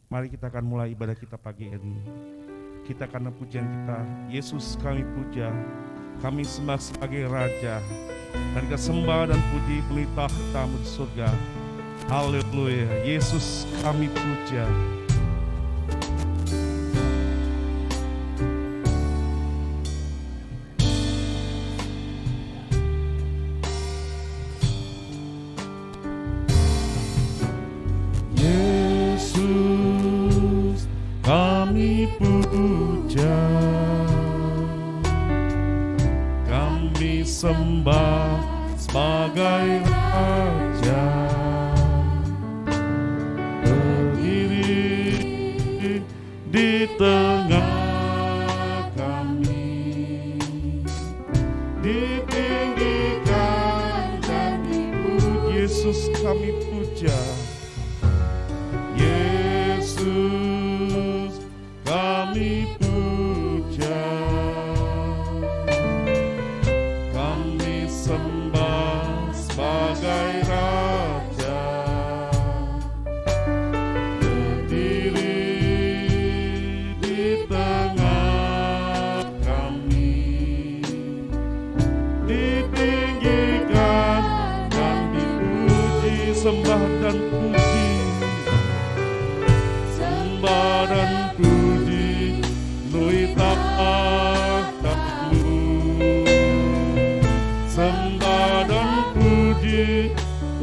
Mari kita akan mulai ibadah kita pagi ini. Kita karena pujian kita, Yesus kami puja, kami sembah sebagai Raja, dan kita sembah dan puji penuhi tahta-Mu di surga. Haleluya, Yesus kami puja. Kami puja, kami sembah sebagai Raja, berdiri di tengah kami, ditinggikan dan dipuji. Yesus kami puja, Yesus kami puja, kami sembah sebagai Raja, berdiri di tengah kami, ditinggikan dan dipuji. Sembah dan puji, sembah dan puji, penuhi tahta-Mu. Sembah dan puji,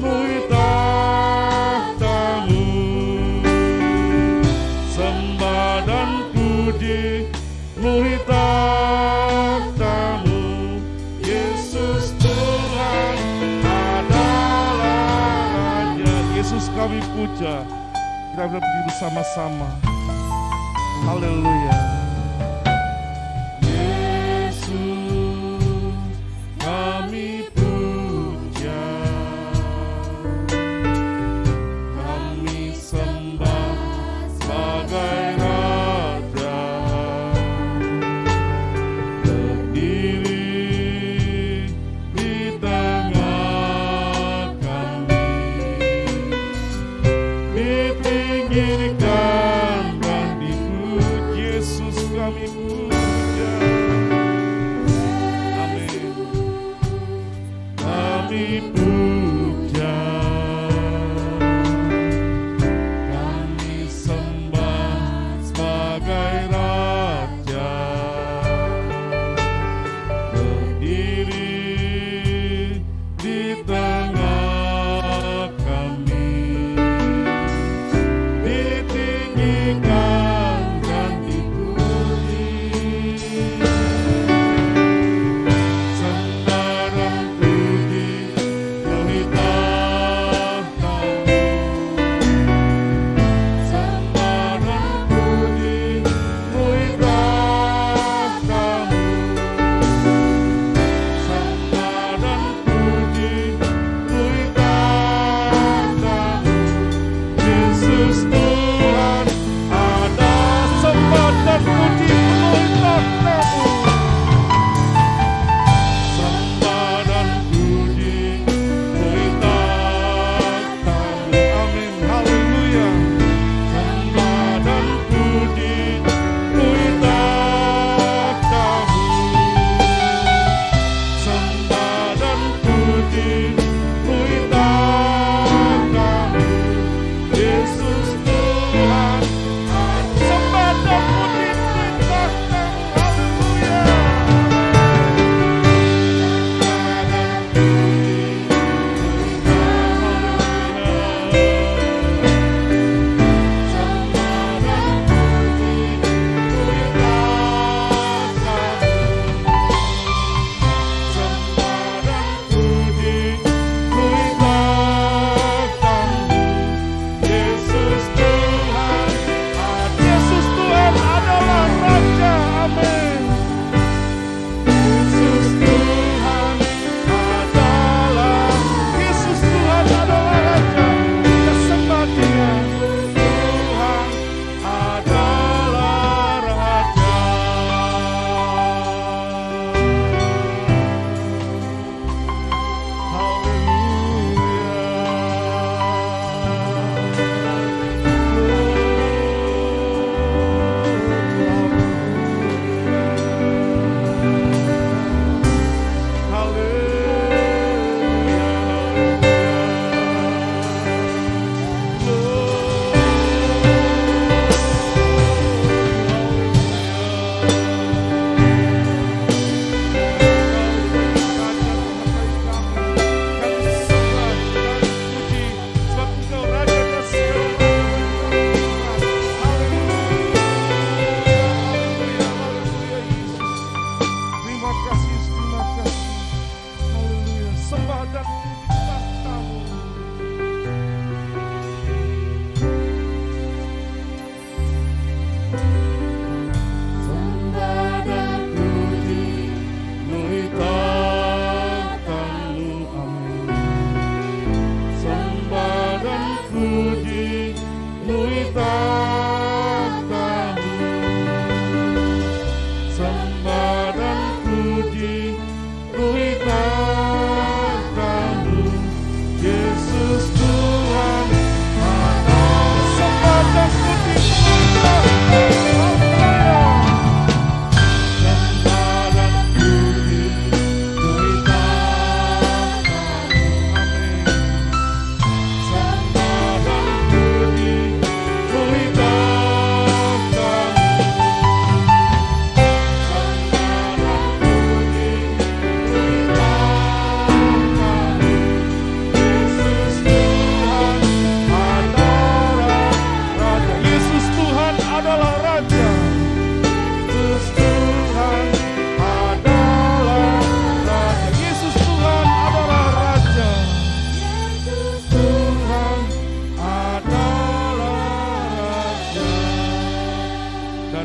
penuhi tahta-Mu. Sembah dan puji, penuhi tahta-Mu. Yesus Tuhan adalah Raja. Yesus kami puja. Kita berdiri bersama-sama. Haleluya. Yesus kami puja, kami sembah sebagai Raja, berdiri di tengah kami, ditinggikan dan dipuji. Yesus kami puja. Amin. Kami puja, kami sembah sebagai Raja, berdiri di tengah kami, ditinggikan dan dipuji. Sembah dan puji, penuhi tahta-Mu. Sembah dan puji, penuhi tahta-Mu. Sembah dan puji, penuhi tahta-Mu. Yesus Tuhan ada. Sembah dan puji, penuhi tahta-Mu. Sembah dan puji, penuhi tahta-Mu. Amin, haleluya. Sembah dan puji, penuhi tahta-Mu. Sembah dan puji, penuhi tahta-Mu. Yesus Tuhan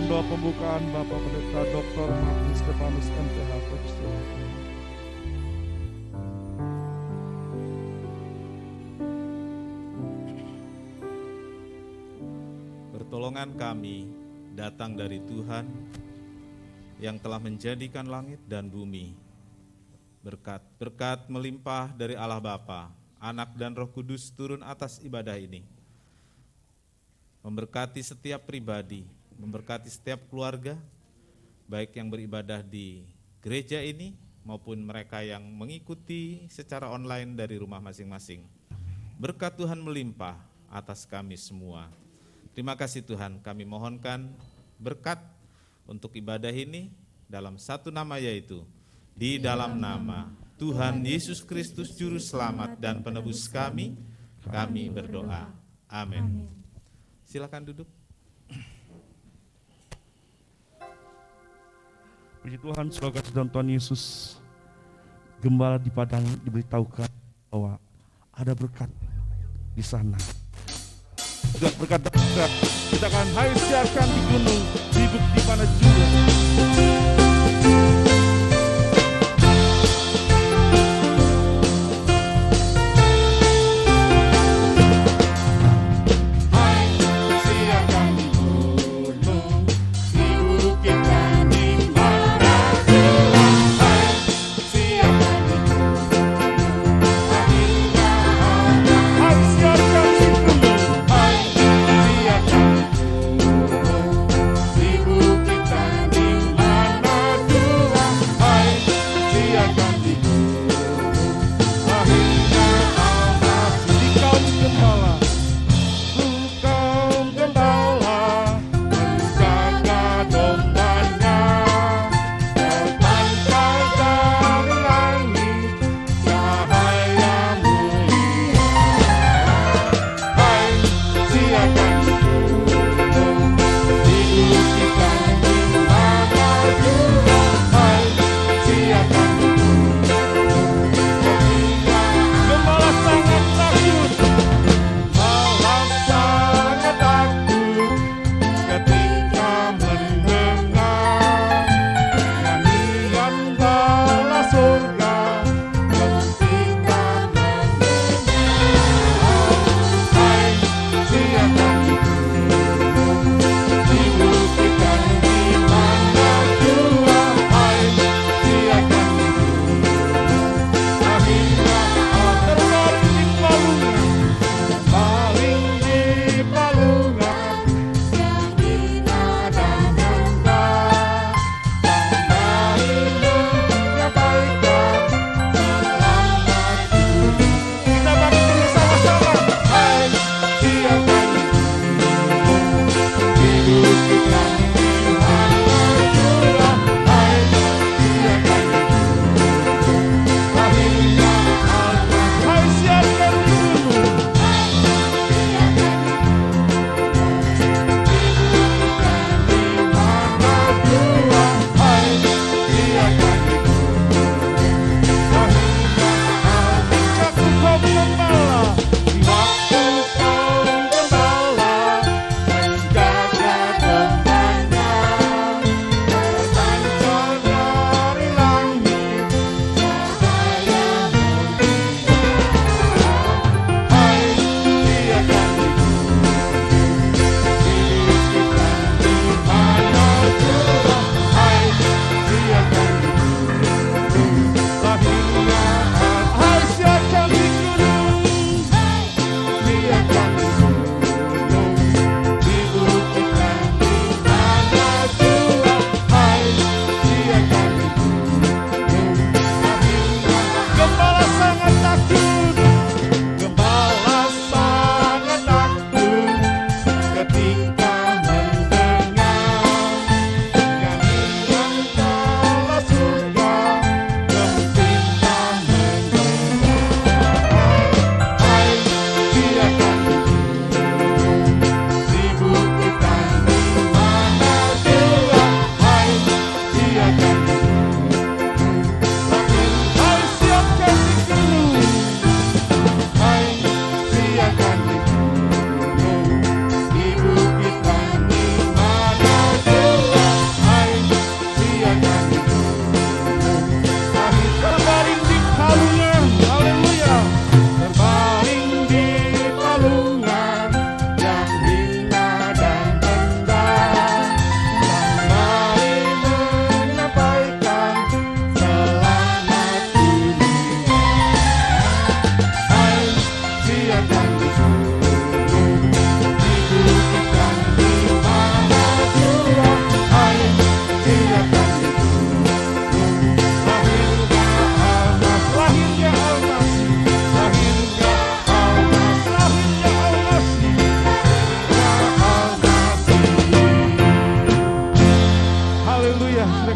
Dengan doa pembukaan Bapak Pendeta Dr. Martin Stefanus MPH Gusti. Pertolongan kami datang dari Tuhan yang telah menjadikan langit dan bumi. Berkat melimpah dari Allah Bapa, Anak dan Roh Kudus turun atas ibadah ini. Memberkati setiap pribadi, memberkati setiap keluarga, baik yang beribadah di gereja ini maupun mereka yang mengikuti secara online dari rumah masing-masing. Berkat Tuhan melimpah atas kami semua. Terima kasih Tuhan, kami mohonkan berkat untuk ibadah ini dalam satu nama, yaitu di dalam nama Tuhan Yesus Kristus Juru Selamat dan Penebus kami berdoa. Amin. Silakan duduk. Puji Tuhan, semoga dalam Tuhan Yesus, gembala di padang diberitahukan bahwa ada berkat di sana. Sudah berkata kita akan hai siarkan di gunung, di bukit di mana juga. Di bukit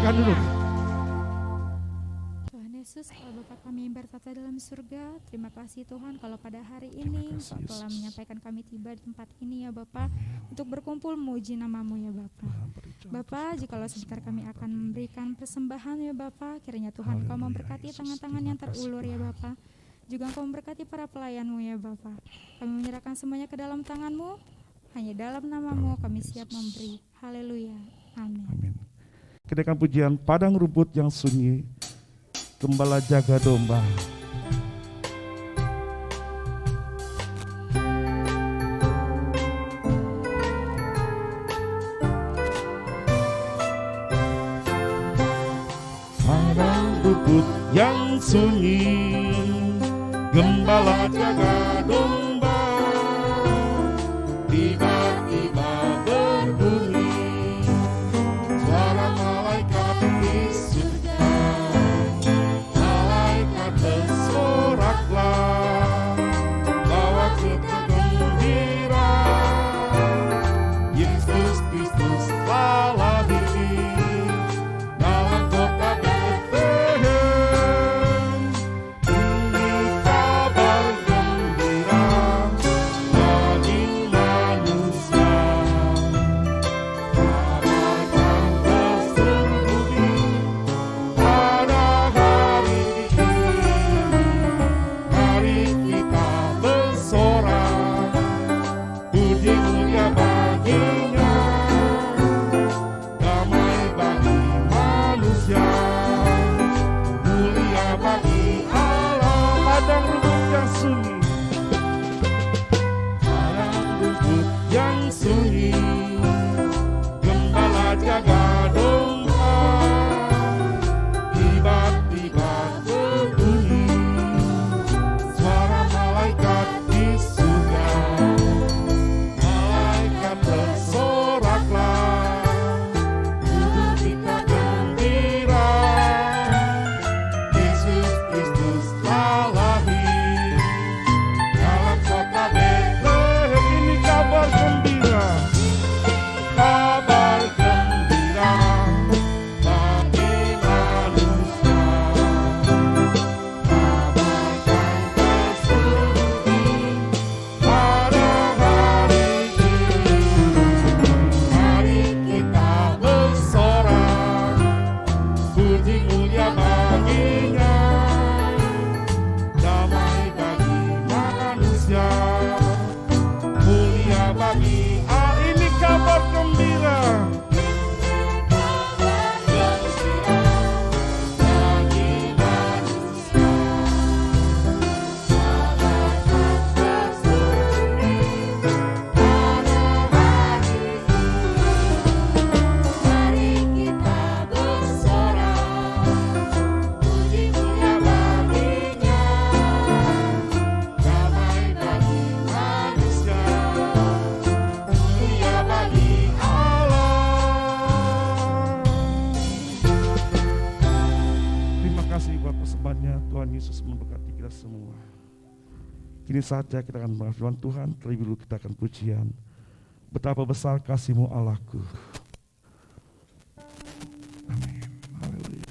Silakan duduk. Tuhan Yesus, kalau Bapa kami yang bertata dalam surga, terima kasih Tuhan kalau pada hari ini Engkau telah menyampaikan kami tiba di tempat ini ya Bapa, untuk berkumpul memuji nama-Mu ya Bapa. Bapa, jikalau sebentar kami akan memberikan persembahan ya Bapa, kiranya Tuhan Engkau memberkati tangan-tangan yang terulur ya Bapa. Juga Engkau memberkati para pelayan-Mu ya Bapa. Kami menyerahkan semuanya ke dalam tangan-Mu, hanya dalam nama-Mu kami siap memberi. Haleluya. Amin. Amin. Kedengaran pujian padang rumput yang sunyi, gembala jaga domba. Padang rumput yang sunyi, gembala jaga domba. Tiba-tiba berbunyi suara malaikat di surga. Malaikat bersoraklah, bawa kita gembira. Yesus Kristus telah lahir dalam kota Betlehem. Ini kabar gembira bagi manusia. Kabarkan tersembunyi pada hari ini. Mari kita bersorak, puji mulia baginya. Damai bagi manusia, mulia bagi Allah. Padang rumput yang sunyi, padang rumput yang sunyi, gembala jaga domba. Tiba-tiba berbunyi suara malaikat di surga. Malaikat bersoraklah, tubuh kita gembira. Yesus Kristus telah lahir dalam kota Betlehem. Ini kabar gembira, kabar gembira bagi manusia. Kabarkan tersembunyi pada hari ini. Mari kita bersorak, puji mulia baginya. Damai bagi manusia, mulia bagi ini kabar gembira. Terima kasih buat persembahannya. Tuhan Yesus memberkati kita semua. Kini saja kita akan mendengar Tuhan. Terlebih dulu kita akan pujian. Betapa besar kasih-Mu Allahku. Amin. Haleluya.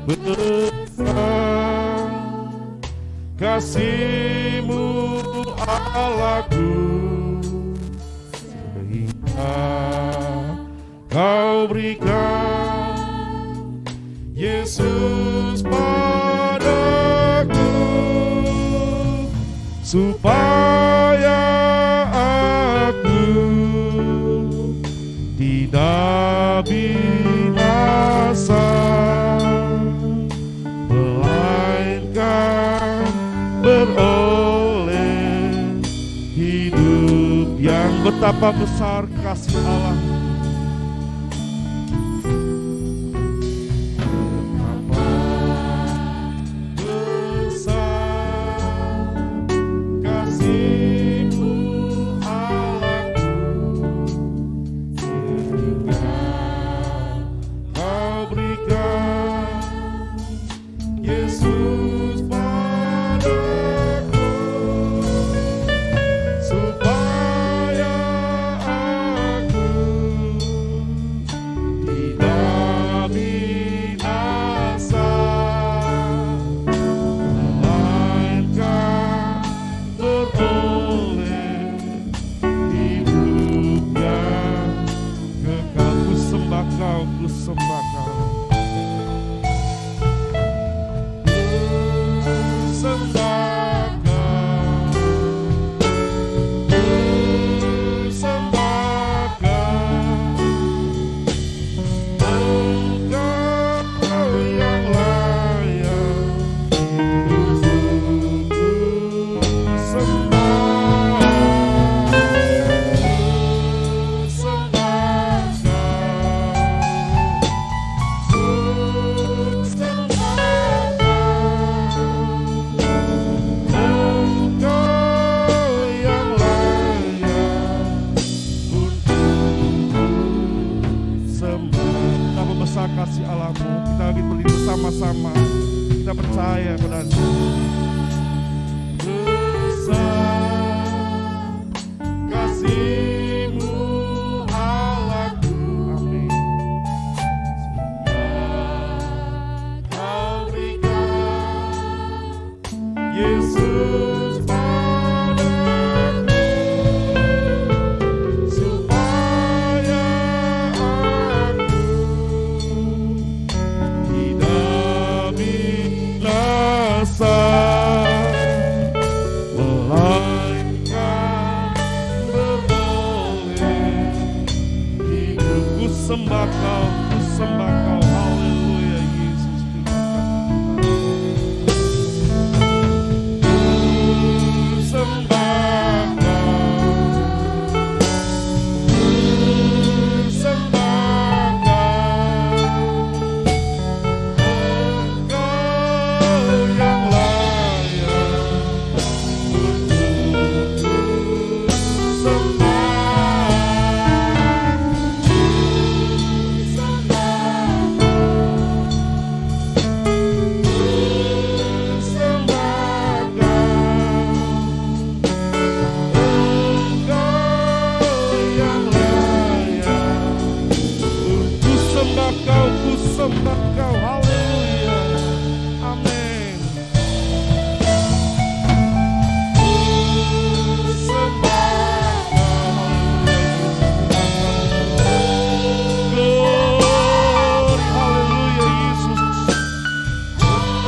Besar kasih-Mu Allahku, sehingga Kau berikan Yesus padaku, supaya aku tidak binasa, melainkan beroleh hidup yang betapa besar kasih Allah. Betapa besar kasih-Mu Allahku, sehingga Kau berikan ku sembah Kau. Kasih Allah-Mu, kita lagi berdiri bersama-sama, kita percaya padanya. Besar kasih-Mu Allahku, amin. Kau berikan Yesus padaku, supaya melainkan beroleh hidupku sembah Kau, ku sembah Kau, haleluya Yesus, ku sembah Kau, ku sembah Kau, Engkau yang layak ku sembah Kau, haleluya, amin. Glory, haleluya Yesus,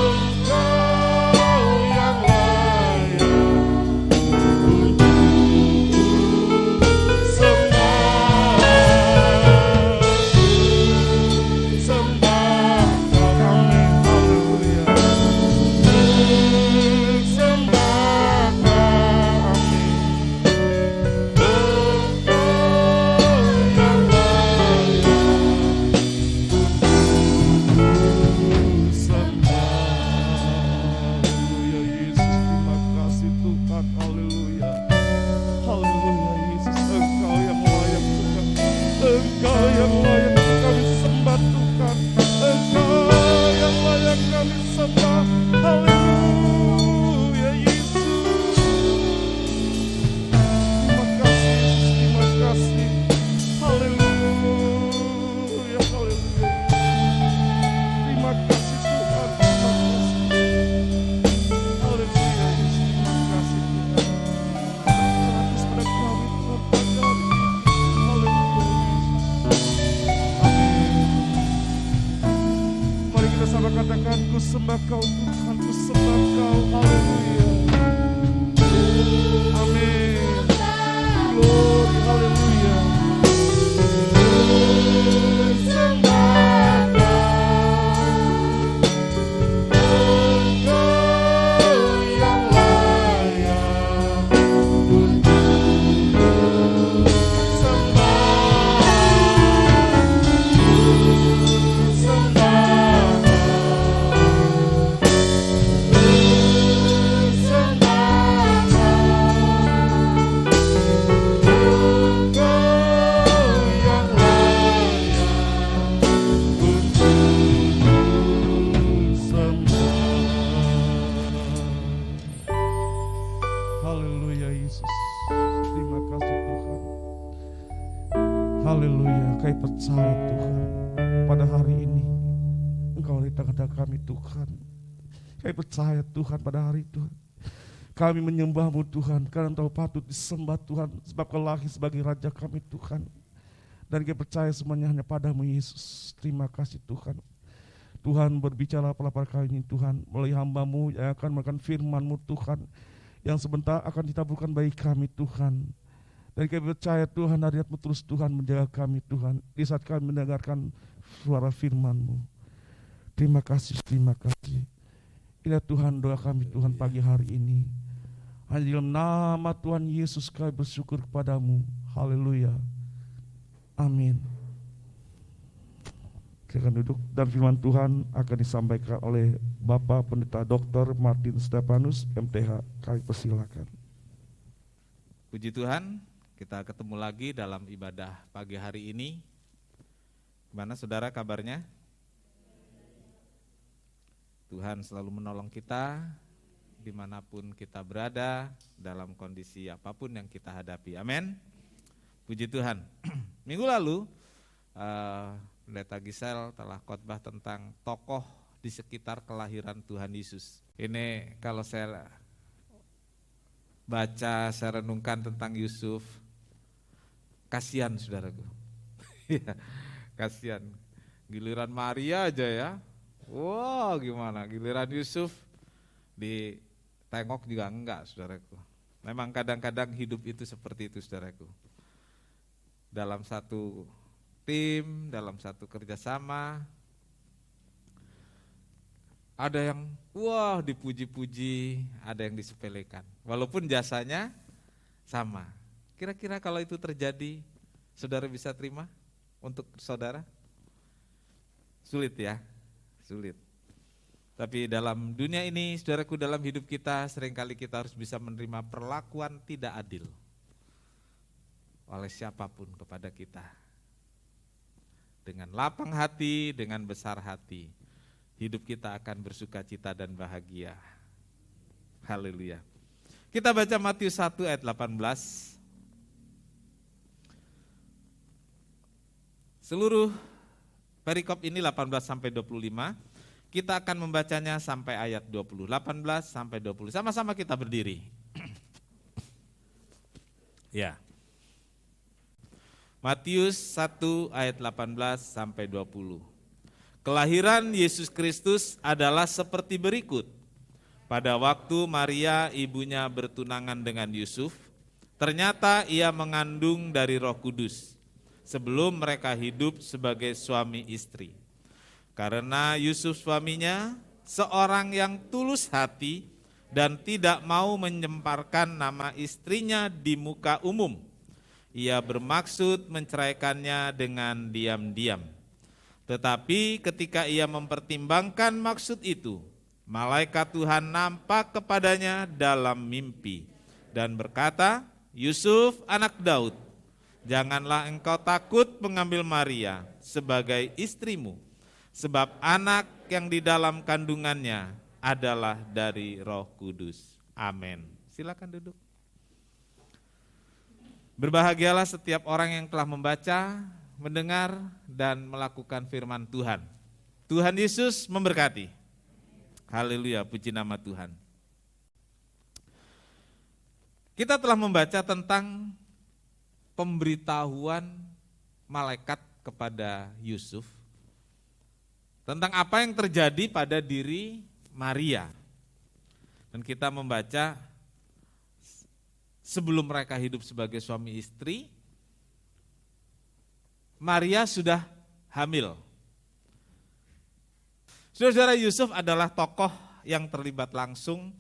Engkau yang layak sembah, amin, haleluya. Sembah, amin. Engkau yang layak sembah. Haleluya Yesus, terima kasih Tuhan, haleluya. Haleluya Yesus, Engkau yang layak Tuhan. Engkau yang layak kami sembah Tuhan. Engkau yang layak kami sembah. Haleluya Yesus. Terima kasih Yesus, terima kasih. Haleluya, haleluya. Terima kasih Tuhan, terima kasih. Haleluya Yesus, terima kasih Tuhan. Terus pada kami Tuhan pada hari ini. Haleluya Yesus. Amin. Mari kita sama katakan, ku sembah Kau Tuhan, ku sembah Kau, haleluya. Amin. Glory, haleluya. Sembah Engkau yang layak untuk haleluya Yesus, terima kasih Tuhan. Haleluya, kami percaya Tuhan, pada hari ini Engkau di tengah-tengah kami Tuhan. Kami percaya Tuhan pada hari itu kami menyembah-Mu Tuhan, karena Engkau patut disembah Tuhan, sebab Kau lahir sebagai Raja kami Tuhan. Dan kami percaya semuanya hanya padamu Yesus. Terima kasih Tuhan. Tuhan berbicara pada kali ini Tuhan, melalui hamba-Mu yang akan makan firman-Mu Tuhan, yang sebentar akan ditaburkan bagi kami Tuhan. Dan kami percaya Tuhan, hadirat-Mu terus Tuhan menjaga kami Tuhan, di saat kami mendengarkan suara firman-Mu. Terima kasih, terima kasih. Inilah Tuhan doa kami Tuhan pagi hari ini. Hanya dalam nama Tuhan Yesus kami bersyukur kepadamu. Haleluya. Amin. Silakan duduk, dan firman Tuhan akan disampaikan oleh Bapak Pendeta Dr. Martin Stefanus, MTH. Kami persilakan. Puji Tuhan, kita ketemu lagi dalam ibadah pagi hari ini. Gimana saudara kabarnya? Tuhan selalu menolong kita dimanapun kita berada, dalam kondisi apapun yang kita hadapi. Amin. Puji Tuhan. Minggu lalu Pendeta Gisel telah khotbah tentang tokoh di sekitar kelahiran Tuhan Yesus. Ini kalau saya baca, saya renungkan tentang Yusuf, kasihan saudaraku. Kasihan. Giliran Maria aja ya. Wow, gimana? Giliran Yusuf ditengok juga enggak, saudaraku. Memang kadang-kadang hidup itu seperti itu, saudaraku. Dalam satu tim, dalam satu kerjasama, ada yang wah dipuji-puji, ada yang disepelekan. Walaupun jasanya sama. Kira-kira kalau itu terjadi, saudara bisa terima untuk saudara? Sulit ya, sulit. Tapi dalam dunia ini, saudaraku, dalam hidup kita seringkali kita harus bisa menerima perlakuan tidak adil oleh siapapun kepada kita. Dengan lapang hati, dengan besar hati, hidup kita akan bersuka cita dan bahagia. Haleluya. Kita baca Matius 1 ayat 18. Seluruh perikop ini 18 sampai 25. Kita akan membacanya sampai ayat 20. 18 sampai 20. Sama-sama kita berdiri. Ya. Matius 1 ayat 18 sampai 20. Kelahiran Yesus Kristus adalah seperti berikut. Pada waktu Maria ibunya bertunangan dengan Yusuf, ternyata ia mengandung dari Roh Kudus sebelum mereka hidup sebagai suami istri. Karena Yusuf suaminya seorang yang tulus hati dan tidak mau menyemparkan nama istrinya di muka umum, ia bermaksud menceraikannya dengan diam-diam. Tetapi ketika ia mempertimbangkan maksud itu, malaikat Tuhan nampak kepadanya dalam mimpi dan berkata, Yusuf anak Daud, janganlah engkau takut mengambil Maria sebagai istrimu, sebab anak yang di dalam kandungannya adalah dari Roh Kudus. Amin. Silakan duduk. Berbahagialah setiap orang yang telah membaca, mendengar, dan melakukan firman Tuhan. Tuhan Yesus memberkati. Haleluya, puji nama Tuhan. Kita telah membaca tentang pemberitahuan malaikat kepada Yusuf tentang apa yang terjadi pada diri Maria. Dan kita membaca sebelum mereka hidup sebagai suami istri, Maria sudah hamil. Saudara, Yusuf adalah tokoh yang terlibat langsung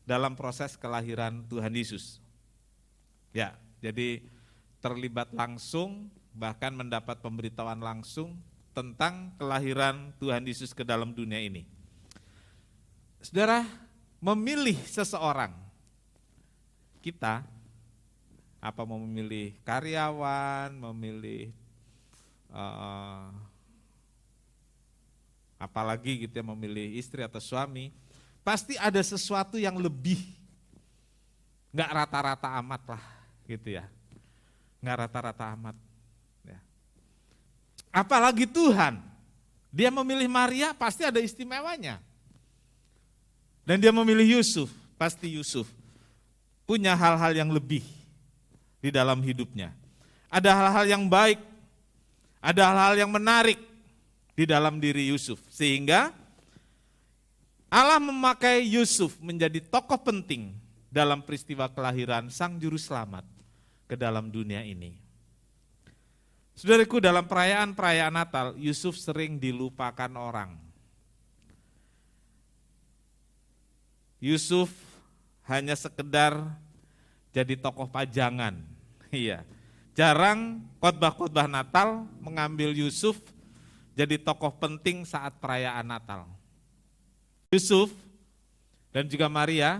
dalam proses kelahiran Tuhan Yesus. Ya, jadi terlibat langsung, bahkan mendapat pemberitahuan langsung tentang kelahiran Tuhan Yesus ke dalam dunia ini. Saudara, memilih seseorang, kita apa mau memilih karyawan, memilih apalagi gitu ya, memilih istri atau suami, pasti ada sesuatu yang lebih, nggak rata-rata amat lah gitu ya, nggak rata-rata amat. Ya. Apalagi Tuhan, dia memilih Maria pasti ada istimewanya, dan dia memilih Yusuf, pasti Yusuf punya hal-hal yang lebih di dalam hidupnya. Ada hal-hal yang baik Ada hal-hal yang menarik di dalam diri Yusuf, sehingga Allah memakai Yusuf menjadi tokoh penting dalam peristiwa kelahiran Sang Juru Selamat ke dalam dunia ini. Saudaraku, dalam perayaan-perayaan Natal, Yusuf sering dilupakan orang. Yusuf hanya sekedar jadi tokoh pajangan. Iya. Jarang khotbah-khotbah Natal mengambil Yusuf jadi tokoh penting saat perayaan Natal. Yusuf dan juga Maria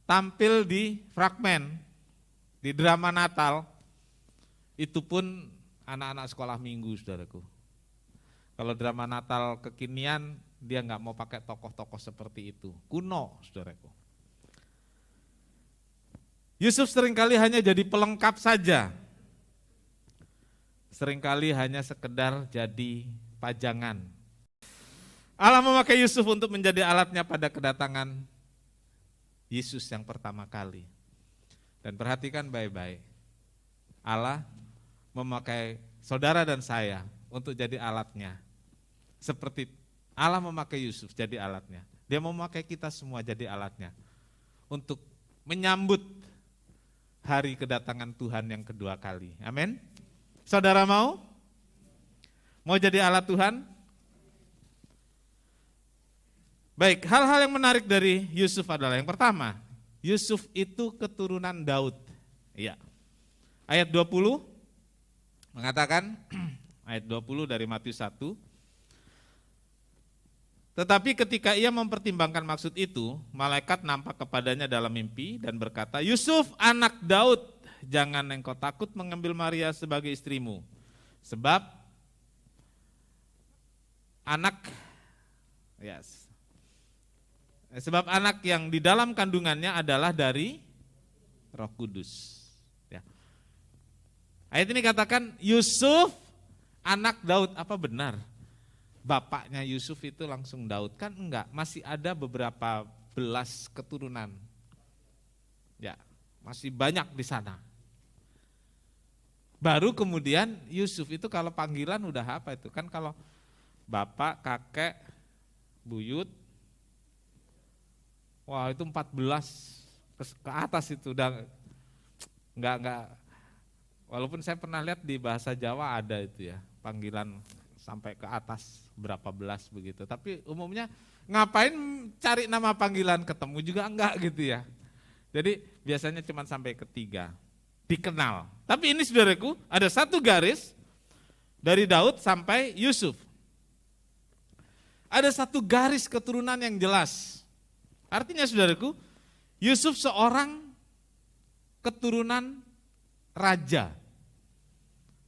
tampil di fragmen, di drama Natal, itu pun anak-anak sekolah minggu, saudaraku. Kalau drama Natal kekinian, dia nggak mau pakai tokoh-tokoh seperti itu, kuno, saudaraku. Yusuf seringkali hanya jadi pelengkap saja, seringkali hanya sekedar jadi pajangan. Allah memakai Yusuf untuk menjadi alatnya pada kedatangan Yesus yang pertama kali. Dan perhatikan baik-baik, Allah memakai saudara dan saya untuk jadi alatnya. Seperti Allah memakai Yusuf jadi alatnya. Dia memakai kita semua jadi alatnya. Untuk menyambut hari kedatangan Tuhan yang kedua kali. Amin. Saudara mau? Mau jadi alat Tuhan? Baik, hal-hal yang menarik dari Yusuf adalah yang pertama, Yusuf itu keturunan Daud. Iya. Ayat 20 mengatakan, ayat 20 dari Matius 1, tetapi ketika ia mempertimbangkan maksud itu, malaikat nampak kepadanya dalam mimpi dan berkata, Yusuf anak Daud, jangan engkau takut mengambil Maria sebagai istrimu, sebab anak yang di dalam kandungannya adalah dari Roh Kudus. Ya. Ayat ini katakan Yusuf anak Daud, apa benar bapaknya Yusuf itu langsung Daud? Kan enggak, masih ada beberapa belas keturunan. Ya, masih banyak di sana. Baru kemudian Yusuf itu kalau panggilan udah apa itu? Kan kalau bapak, kakek, buyut, wah itu 14 ke atas itu udah enggak. Walaupun saya pernah lihat di bahasa Jawa ada itu ya, panggilan sampai ke atas berapa belas begitu. Tapi umumnya ngapain cari nama panggilan, ketemu juga enggak gitu ya. Jadi biasanya cuma sampai ketiga, dikenal. Tapi ini saudaraku ada satu garis dari Daud sampai Yusuf. Ada satu garis keturunan yang jelas. Artinya saudaraku, Yusuf seorang keturunan raja.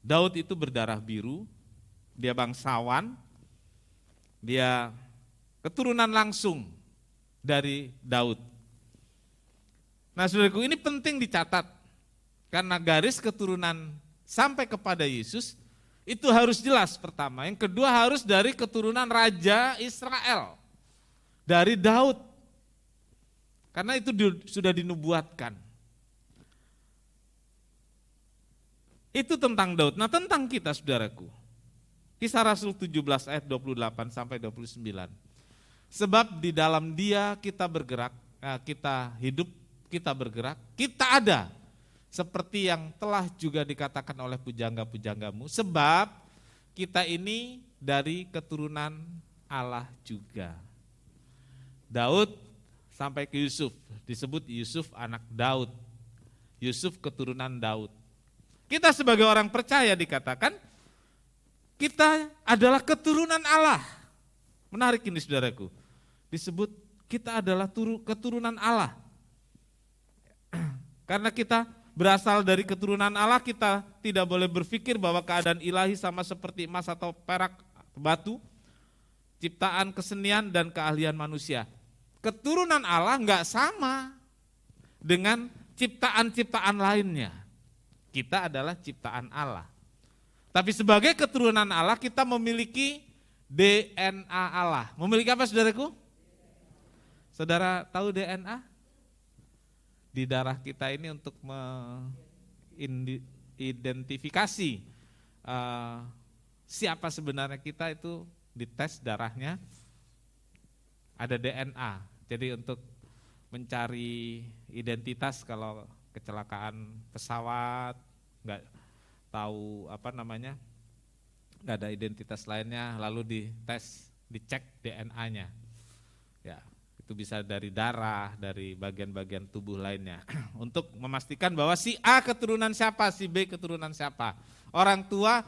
Daud itu berdarah biru, dia bangsawan, dia keturunan langsung dari Daud. Nah saudaraku, ini penting dicatat, karena garis keturunan sampai kepada Yesus itu harus jelas pertama. Yang kedua harus dari keturunan Raja Israel, dari Daud. Karena itu sudah dinubuatkan. Itu tentang Daud. Nah tentang kita saudaraku, Kisah Rasul 17 ayat 28 sampai 29. Sebab di dalam Dia kita bergerak, kita hidup, kita bergerak, kita ada. Seperti yang telah juga dikatakan oleh pujangga-pujanggamu. Sebab kita ini dari keturunan Allah juga. Daud sampai ke Yusuf, disebut Yusuf anak Daud. Yusuf keturunan Daud. Kita sebagai orang percaya dikatakan, kita adalah keturunan Allah. Menarik ini saudaraku. Disebut kita adalah keturunan Allah. Karena kita berasal dari keturunan Allah, kita tidak boleh berpikir bahwa keadaan ilahi sama seperti emas atau perak, batu, ciptaan kesenian dan keahlian manusia. Keturunan Allah enggak sama dengan ciptaan-ciptaan lainnya. Kita adalah ciptaan Allah. Tapi sebagai keturunan Allah kita memiliki DNA Allah. Memiliki apa saudaraku? Saudara tahu DNA? Di darah kita ini untuk mengidentifikasi siapa sebenarnya kita itu dites darahnya, ada DNA. Jadi untuk mencari identitas kalau kecelakaan pesawat, nggak tahu nggak ada identitas lainnya, lalu dites, dicek DNA-nya. Ya, itu bisa dari darah, dari bagian-bagian tubuh lainnya. Untuk memastikan bahwa si A keturunan siapa, si B keturunan siapa. Orang tua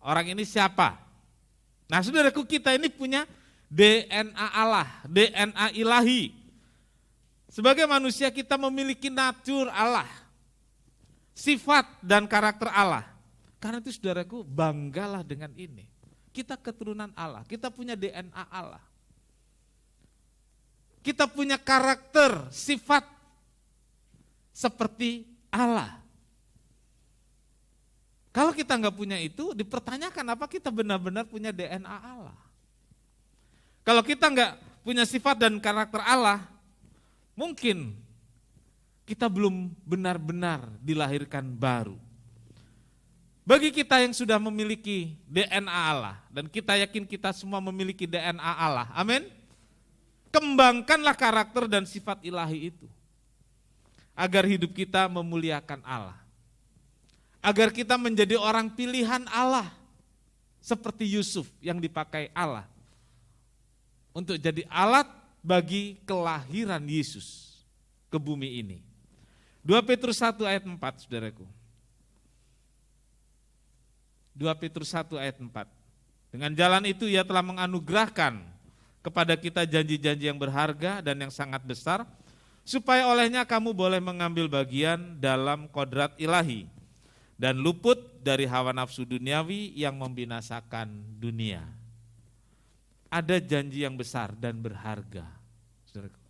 orang ini siapa. Nah saudaraku, kita ini punya DNA Allah, DNA ilahi. Sebagai manusia kita memiliki natur Allah, sifat dan karakter Allah. Karena itu saudaraku, banggalah dengan ini. Kita keturunan Allah, kita punya DNA Allah. Kita punya karakter, sifat seperti Allah. Kalau kita nggak punya itu, dipertanyakan apa kita benar-benar punya DNA Allah. Kalau kita nggak punya sifat dan karakter Allah, mungkin kita belum benar-benar dilahirkan baru. Bagi kita yang sudah memiliki DNA Allah, dan kita yakin kita semua memiliki DNA Allah, amin. Kembangkanlah karakter dan sifat ilahi itu, agar hidup kita memuliakan Allah. Agar kita menjadi orang pilihan Allah, seperti Yusuf yang dipakai Allah untuk jadi alat bagi kelahiran Yesus ke bumi ini. 2 Petrus 1 ayat 4, saudaraku. 2 Petrus 1 ayat 4. Dengan jalan itu ia telah menganugerahkan kepada kita janji-janji yang berharga dan yang sangat besar, supaya olehnya kamu boleh mengambil bagian dalam kodrat ilahi dan luput dari hawa nafsu duniawi yang membinasakan dunia. Ada janji yang besar dan berharga.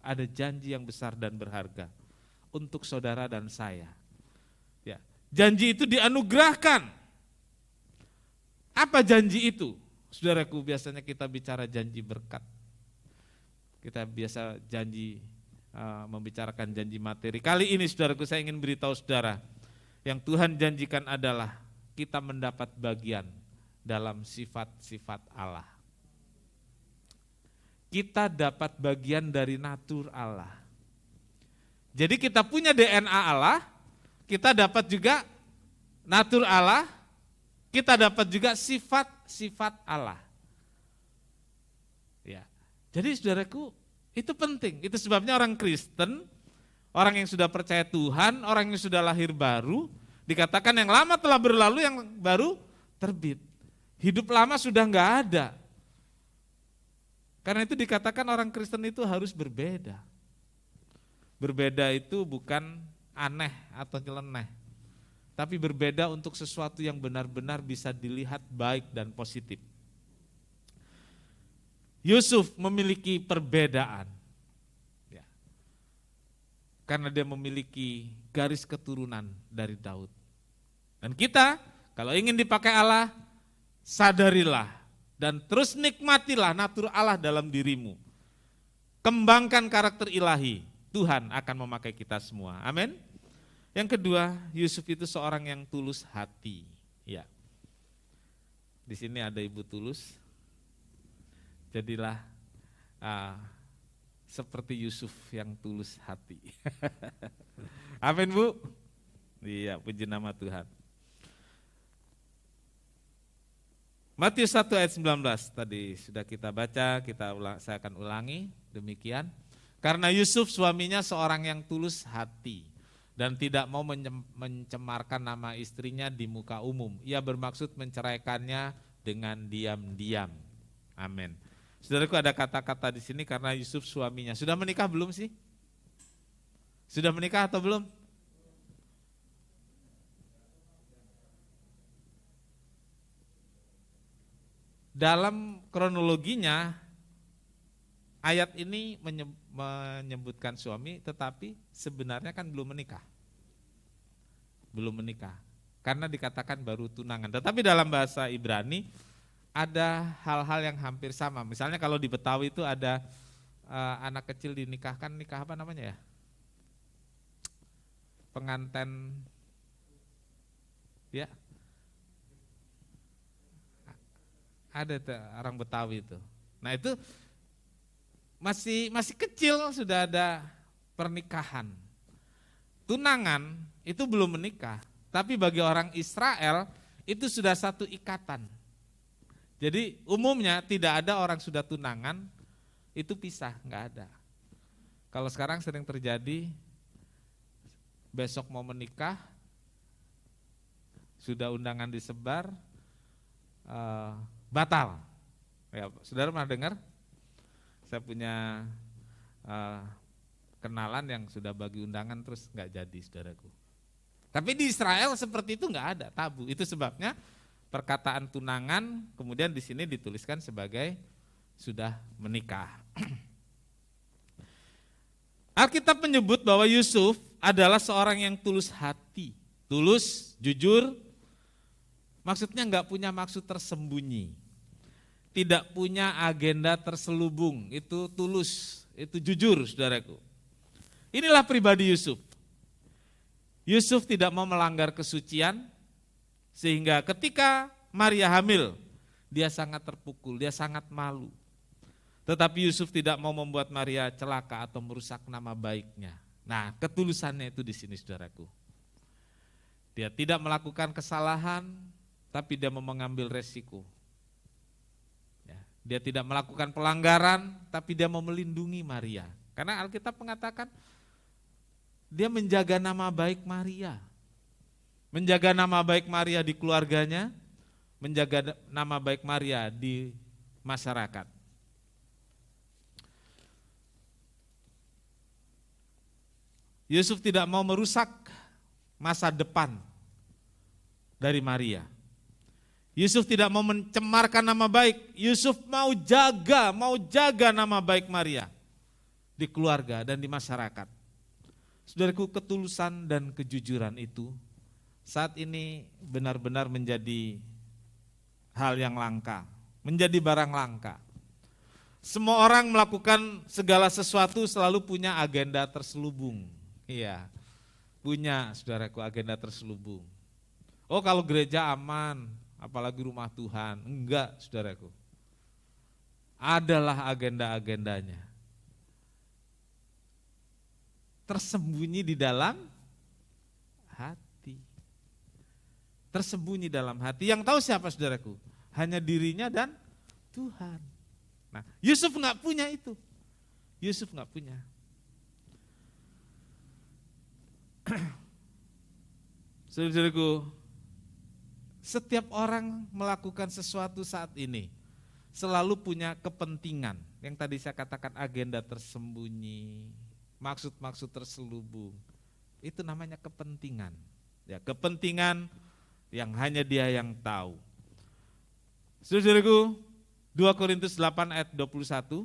Ada janji yang besar dan berharga untuk saudara dan saya. Ya, janji itu dianugerahkan. Apa janji itu? Saudaraku, biasanya kita bicara janji berkat. Kita biasa membicarakan janji materi. Kali ini saudaraku, saya ingin beritahu saudara, yang Tuhan janjikan adalah kita mendapat bagian dalam sifat-sifat Allah. Kita dapat bagian dari natur Allah. Jadi kita punya DNA Allah, kita dapat juga natur Allah, kita dapat juga sifat-sifat Allah. Ya. Jadi saudaraku, itu penting. Itu sebabnya orang Kristen, orang yang sudah percaya Tuhan, orang yang sudah lahir baru, dikatakan yang lama telah berlalu, yang baru terbit. Hidup lama sudah enggak ada. Karena itu dikatakan orang Kristen itu harus berbeda. Berbeda itu bukan aneh atau nyeleneh, tapi berbeda untuk sesuatu yang benar-benar bisa dilihat baik dan positif. Yusuf memiliki perbedaan. Karena dia memiliki garis keturunan dari Daud. Dan kita, kalau ingin dipakai Allah, sadarilah dan terus nikmatilah natur Allah dalam dirimu. Kembangkan karakter ilahi, Tuhan akan memakai kita semua. Amin. Yang kedua, Yusuf itu seorang yang tulus hati. Ya. Di sini ada Ibu Tulus. Jadilah seperti Yusuf yang tulus hati. Amin, Bu. Iya, puji nama Tuhan. Matius 1 ayat 19 tadi sudah kita baca, saya akan ulangi demikian. Karena Yusuf suaminya seorang yang tulus hati dan tidak mau mencemarkan nama istrinya di muka umum. Ia bermaksud menceraikannya dengan diam-diam. Amin. Saudaraku, ada kata-kata di sini karena Yusuf suaminya. Sudah menikah belum sih? Sudah menikah atau belum? Dalam kronologinya ayat ini menyebutkan suami, tetapi sebenarnya kan belum menikah. Belum menikah. Karena dikatakan baru tunangan. Tetapi dalam bahasa Ibrani ada hal-hal yang hampir sama. Misalnya kalau di Betawi itu ada anak kecil dinikahkan, nikah apa namanya ya? Pengantin, ya, Ada tuh orang Betawi itu. Nah itu masih kecil sudah ada pernikahan. Tunangan itu belum menikah, tapi bagi orang Israel itu sudah satu ikatan. Jadi umumnya tidak ada orang sudah tunangan itu pisah, nggak ada. Kalau sekarang sering terjadi besok mau menikah, sudah undangan disebar, batal. Ya, saudara pernah dengar? Saya punya kenalan yang sudah bagi undangan terus nggak jadi, saudaraku. Tapi di Israel seperti itu nggak ada, tabu. Itu sebabnya perkataan tunangan kemudian di sini dituliskan sebagai sudah menikah. Alkitab menyebut bahwa Yusuf adalah seorang yang tulus hati, tulus, jujur. Maksudnya nggak punya maksud tersembunyi, tidak punya agenda terselubung, itu tulus, itu jujur, saudaraku. Inilah pribadi Yusuf. Yusuf tidak mau melanggar kesucian, sehingga ketika Maria hamil, dia sangat terpukul, dia sangat malu. Tetapi Yusuf tidak mau membuat Maria celaka atau merusak nama baiknya. Nah, ketulusannya itu di sini, saudaraku. Dia tidak melakukan kesalahan, tapi dia mau mengambil resiko. Dia tidak melakukan pelanggaran, tapi dia mau melindungi Maria. Karena Alkitab mengatakan dia menjaga nama baik Maria. Menjaga nama baik Maria di keluarganya, menjaga nama baik Maria di masyarakat. Yusuf tidak mau merusak masa depan dari Maria. Yusuf tidak mau mencemarkan nama baik. Yusuf mau jaga nama baik Maria di keluarga dan di masyarakat. Saudaraku, ketulusan dan kejujuran itu saat ini benar-benar menjadi hal yang langka, menjadi barang langka. Semua orang melakukan segala sesuatu selalu punya agenda terselubung. Iya, punya, saudaraku, agenda terselubung. Oh, kalau gereja aman, apalagi rumah Tuhan. Enggak, saudaraku. Adalah agenda-agendanya. Tersembunyi di dalam hati. Tersembunyi dalam hati. Yang tahu siapa, saudaraku? Hanya dirinya dan Tuhan. Nah, Yusuf enggak punya itu. Yusuf enggak punya. Saudaraku, setiap orang melakukan sesuatu saat ini selalu punya kepentingan. Yang tadi saya katakan agenda tersembunyi, maksud-maksud terselubung. Itu namanya kepentingan. Ya, kepentingan yang hanya dia yang tahu. Saudaraku, 2 Korintus 8 ayat 21.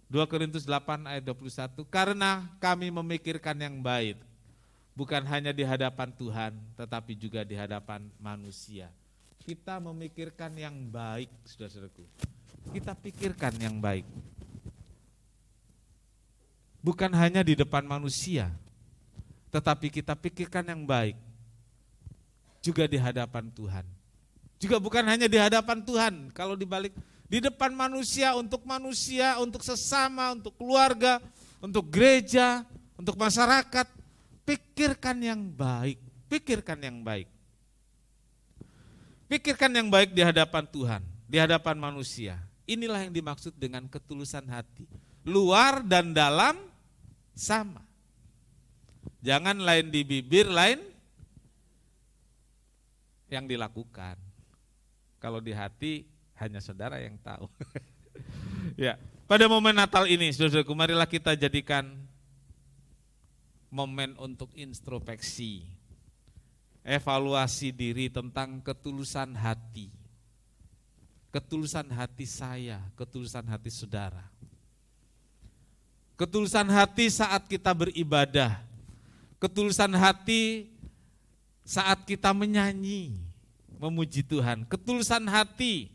2 Korintus 8 ayat 21. Karena kami memikirkan yang baik, bukan hanya di hadapan Tuhan, tetapi juga di hadapan manusia. Kita memikirkan yang baik, saudara-saudaraku. Kita pikirkan yang baik. Bukan hanya di depan manusia, tetapi kita pikirkan yang baik juga di hadapan Tuhan. Juga bukan hanya di hadapan Tuhan, kalau dibalik di depan manusia, untuk sesama, untuk keluarga, untuk gereja, untuk masyarakat. Pikirkan yang baik, pikirkan yang baik. Pikirkan yang baik di hadapan Tuhan, di hadapan manusia. Inilah yang dimaksud dengan ketulusan hati. Luar dan dalam sama. Jangan lain di bibir, lain yang dilakukan. Kalau di hati hanya saudara yang tahu. Ya, pada momen Natal ini, saudaraku, marilah kita jadikan momen untuk introspeksi, evaluasi diri tentang ketulusan hati. Ketulusan hati saya, ketulusan hati saudara. Ketulusan hati saat kita beribadah. Ketulusan hati saat kita menyanyi, memuji Tuhan. Ketulusan hati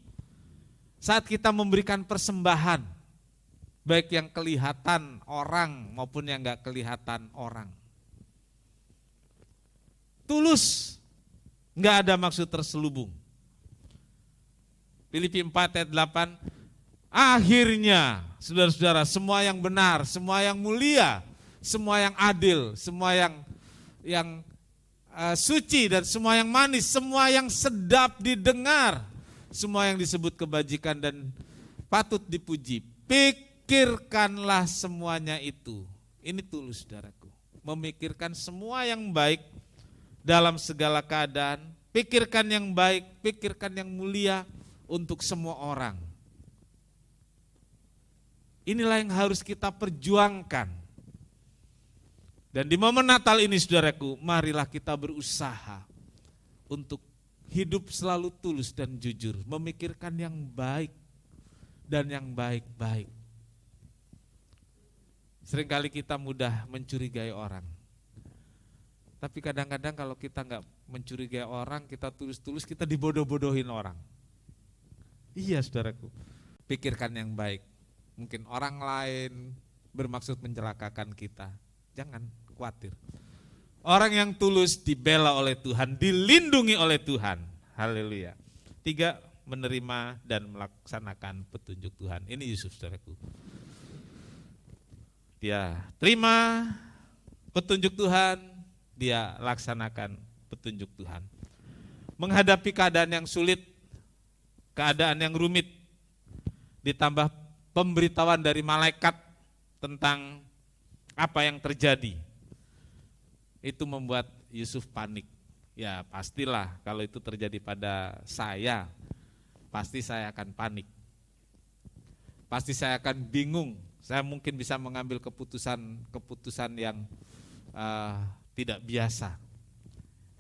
saat kita memberikan persembahan, baik yang kelihatan orang maupun yang enggak kelihatan orang. Tulus, enggak ada maksud terselubung. Filipi 4 ayat 8. Akhirnya, saudara-saudara, semua yang benar, semua yang mulia, semua yang adil, semua yang suci dan semua yang manis, semua yang sedap didengar, semua yang disebut kebajikan dan patut dipuji. Pikirkanlah semuanya itu. Ini tulus, saudaraku. Memikirkan semua yang baik dalam segala keadaan. Pikirkan yang baik, pikirkan yang mulia untuk semua orang. Inilah yang harus kita perjuangkan. Dan di momen Natal ini, saudaraku, marilah kita berusaha untuk hidup selalu tulus dan jujur, memikirkan yang baik dan yang baik-baik. Seringkali kita mudah mencurigai orang. Tapi kadang-kadang kalau kita nggak mencurigai orang, kita tulus-tulus, kita dibodoh-bodohin orang. Iya, saudaraku, pikirkan yang baik. Mungkin orang lain bermaksud mencelakakan kita. Jangan khawatir. Orang yang tulus dibela oleh Tuhan, dilindungi oleh Tuhan. Haleluya. 3, menerima dan melaksanakan petunjuk Tuhan. Ini Yusuf, saudaraku. Dia terima petunjuk Tuhan, dia laksanakan petunjuk Tuhan. Menghadapi keadaan yang sulit, keadaan yang rumit, ditambah pemberitahuan dari malaikat tentang apa yang terjadi. Itu membuat Yusuf panik. Ya pastilah kalau itu terjadi pada saya, pasti saya akan panik. Pasti saya akan bingung. Saya mungkin bisa mengambil keputusan yang tidak biasa.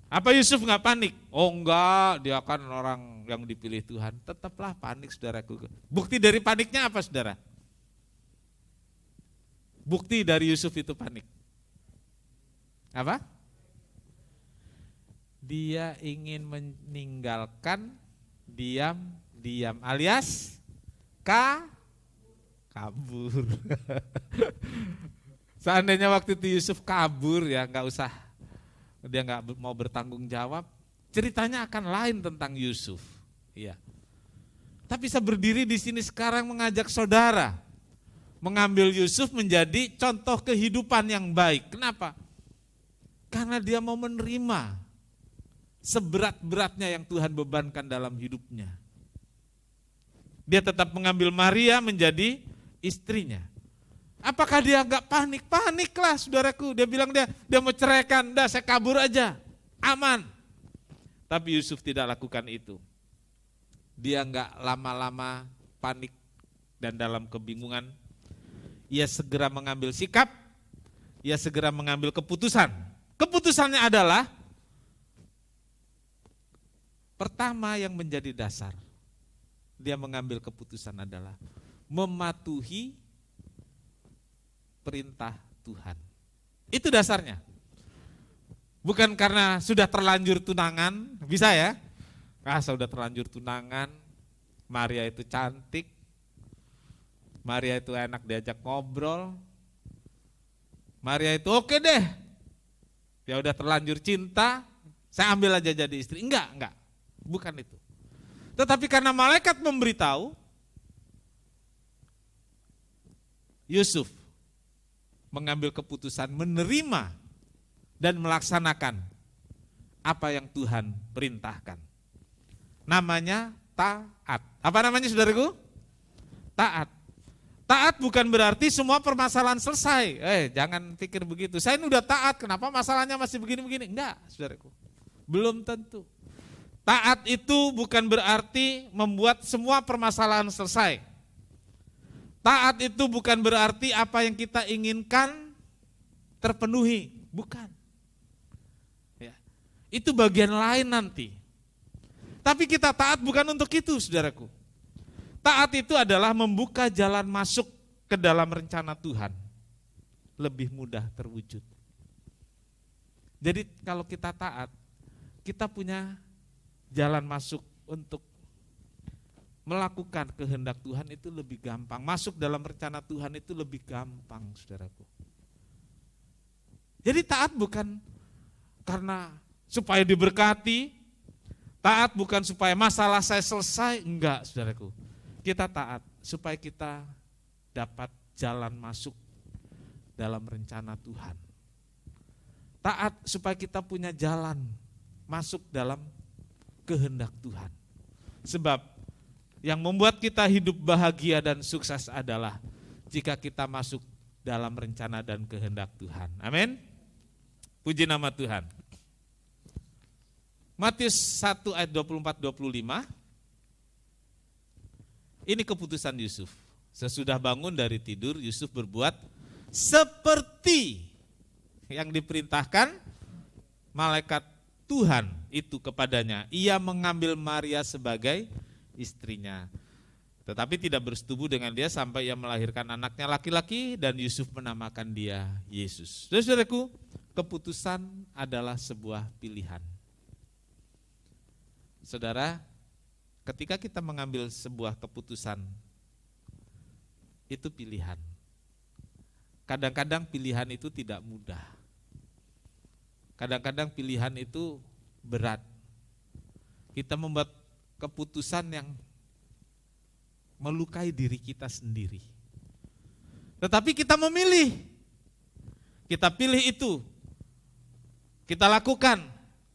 Apa Yusuf nggak panik? Oh enggak, dia kan orang yang dipilih Tuhan. Tetaplah panik, saudaraku. Bukti dari paniknya apa, saudara? Bukti dari Yusuf itu panik. Apa? Dia ingin meninggalkan diam alias kabur. Seandainya waktu itu Yusuf kabur, ya nggak usah, dia nggak mau bertanggung jawab, ceritanya akan lain tentang Yusuf. Iya. Tapi saya berdiri di sini sekarang mengajak saudara mengambil Yusuf menjadi contoh kehidupan yang baik. Kenapa? Karena dia mau menerima seberat-beratnya yang Tuhan bebankan dalam hidupnya. Dia tetap mengambil Maria menjadi istrinya. Apakah dia enggak panik? Paniklah, saudaraku. Dia bilang dia mau ceraikan, dah saya kabur aja, aman. Tapi Yusuf tidak lakukan itu. Dia enggak lama-lama panik dan dalam kebingungan. Ia segera mengambil sikap, ia segera mengambil keputusan. Keputusannya adalah pertama yang menjadi dasar. Dia mengambil keputusan adalah mematuhi perintah Tuhan. Itu dasarnya. Bukan karena sudah terlanjur tunangan, bisa ya. Sudah terlanjur tunangan, Maria itu cantik, Maria itu enak diajak ngobrol, Maria itu oke deh, ya udah terlanjur cinta, saya ambil aja jadi istri. Enggak, bukan itu. Tetapi karena malaikat memberitahu, Yusuf mengambil keputusan menerima dan melaksanakan apa yang Tuhan perintahkan. Namanya taat. Apa namanya, saudaraku? Taat. Taat bukan berarti semua permasalahan selesai. Jangan pikir begitu. Saya ini udah taat, kenapa masalahnya masih begini-begini? Enggak, saudaraku. Belum tentu. Taat itu bukan berarti membuat semua permasalahan selesai. Taat itu bukan berarti apa yang kita inginkan terpenuhi, bukan. Ya. Itu bagian lain nanti. Tapi kita taat bukan untuk itu, saudaraku. Taat itu adalah membuka jalan masuk ke dalam rencana Tuhan. Lebih mudah terwujud. Jadi kalau kita taat, kita punya jalan masuk untuk melakukan kehendak Tuhan itu lebih gampang. Masuk dalam rencana Tuhan itu lebih gampang, saudaraku. Jadi taat bukan karena supaya diberkati, Taat bukan supaya masalah saya selesai, enggak saudaraku. Kita taat supaya kita dapat jalan masuk dalam rencana Tuhan. Taat supaya kita punya jalan masuk dalam kehendak Tuhan. Sebab yang membuat kita hidup bahagia dan sukses adalah jika kita masuk dalam rencana dan kehendak Tuhan. Amin. Puji nama Tuhan. Matius 1 ayat 24-25. Ini keputusan Yusuf. Sesudah bangun dari tidur, Yusuf berbuat seperti yang diperintahkan malaikat Tuhan itu kepadanya. Ia mengambil Maria sebagai istrinya. Tetapi tidak bersetubuh dengan dia sampai ia melahirkan anaknya laki-laki dan Yusuf menamakan dia Yesus. Saudaraku, keputusan adalah sebuah pilihan. Saudara, ketika kita mengambil sebuah keputusan, itu pilihan. Kadang-kadang pilihan itu tidak mudah. Kadang-kadang pilihan itu berat. Kita membuat keputusan yang melukai diri kita sendiri. Tetapi kita memilih. Kita pilih itu. Kita lakukan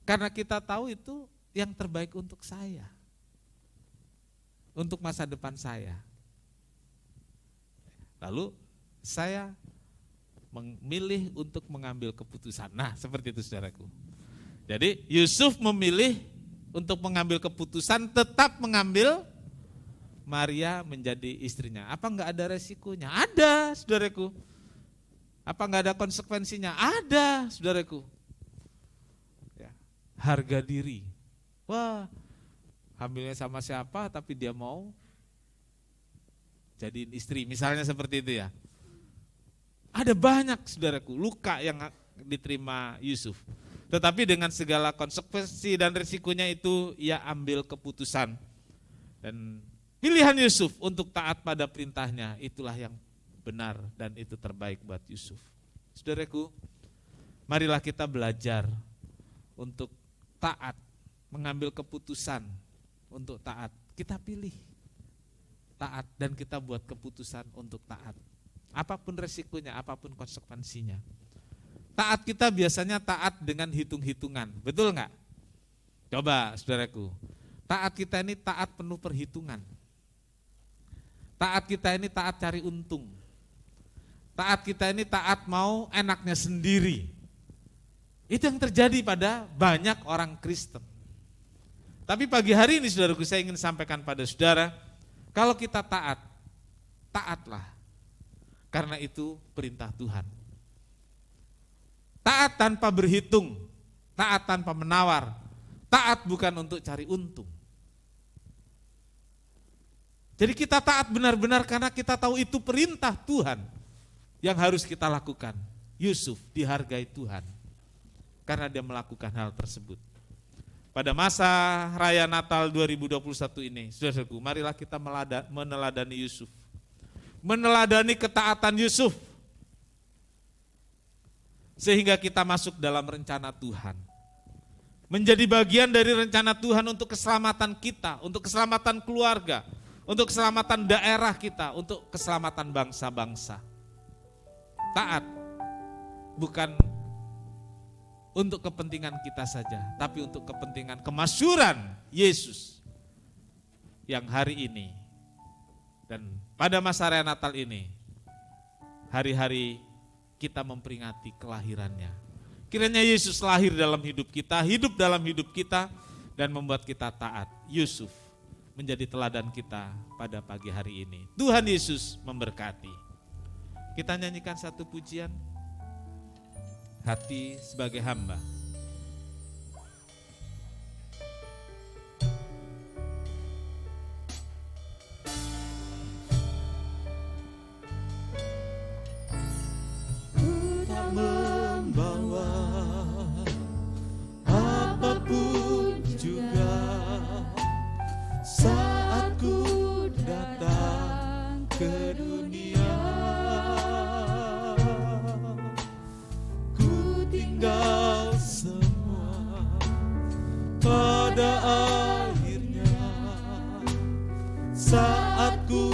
karena kita tahu itu yang terbaik untuk saya. Untuk masa depan saya. Lalu saya memilih untuk mengambil keputusan. Nah, seperti itu saudaraku. Jadi Yusuf memilih untuk mengambil keputusan tetap mengambil Maria menjadi istrinya. Apa enggak ada resikonya? Ada, saudaraku. Apa enggak ada konsekuensinya? Ada, saudaraku. Ya, harga diri. Wah, hamilnya sama siapa tapi dia mau jadiin istri. Misalnya seperti itu ya. Ada banyak saudaraku luka yang diterima Yusuf. Tetapi dengan segala konsekuensi dan risikonya itu ia ambil keputusan. Dan pilihan Yusuf untuk taat pada perintahnya itulah yang benar dan itu terbaik buat Yusuf. Saudaraku, marilah kita belajar untuk taat, mengambil keputusan untuk taat. Kita pilih taat dan kita buat keputusan untuk taat. Apapun resikonya, apapun konsekuensinya. Taat kita biasanya taat dengan hitung-hitungan, betul enggak? Coba saudaraku, taat kita ini taat penuh perhitungan. Taat kita ini taat cari untung. Taat kita ini taat mau enaknya sendiri. Itu yang terjadi pada banyak orang Kristen. Tapi pagi hari ini saudaraku saya ingin sampaikan pada saudara, kalau kita taat, taatlah. Karena itu perintah Tuhan. Taat tanpa berhitung, taat tanpa menawar, taat bukan untuk cari untung. Jadi kita taat benar-benar karena kita tahu itu perintah Tuhan yang harus kita lakukan. Yusuf dihargai Tuhan karena dia melakukan hal tersebut. Pada masa Raya Natal 2021 ini, saudaraku, marilah kita meneladani Yusuf. Meneladani ketaatan Yusuf. Sehingga kita masuk dalam rencana Tuhan. Menjadi bagian dari rencana Tuhan untuk keselamatan kita, untuk keselamatan keluarga, untuk keselamatan daerah kita, untuk keselamatan bangsa-bangsa. Taat bukan untuk kepentingan kita saja, tapi untuk kepentingan kemasyhuran Yesus yang hari ini dan pada masa Raya Natal ini, hari-hari kita memperingati kelahirannya. Kiranya Yesus lahir dalam hidup kita dan membuat kita taat. Yusuf menjadi teladan kita pada pagi hari ini. Tuhan Yesus memberkati. Kita nyanyikan satu pujian, Hati Sebagai Hamba. Ku tak membawa apapun juga saat ku datang ke dunia. Tinggal semua pada saat ku